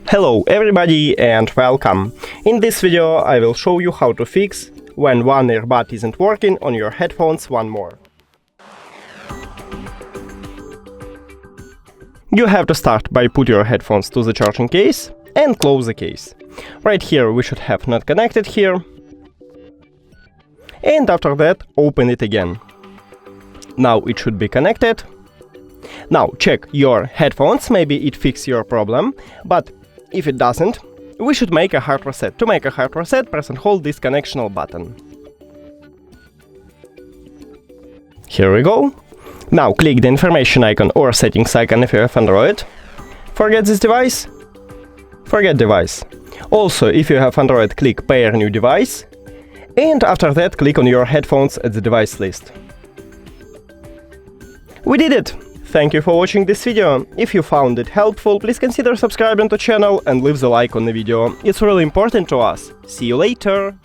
Hello everybody and welcome! In this video I will show you how to fix when one earbud isn't working on your headphones 1More. You have to start by put your headphones to the charging case and close the case. Right here we should have not connected here. And after that open it again. Now it should be connected. Now check your headphones, maybe it fixes your problem, but if it doesn't, we should make a hard reset. To make a hard reset, press and hold this connectional button. Here we go. Now click the information icon or settings icon if you have Android. Forget this device. Forget device. Also, if you have Android, click pair new device. And after that, click on your headphones at the device list. We did it! Thank you for watching this video. If you found it helpful, please consider subscribing to the channel and leave the like on the video. It's really important to us. See you later!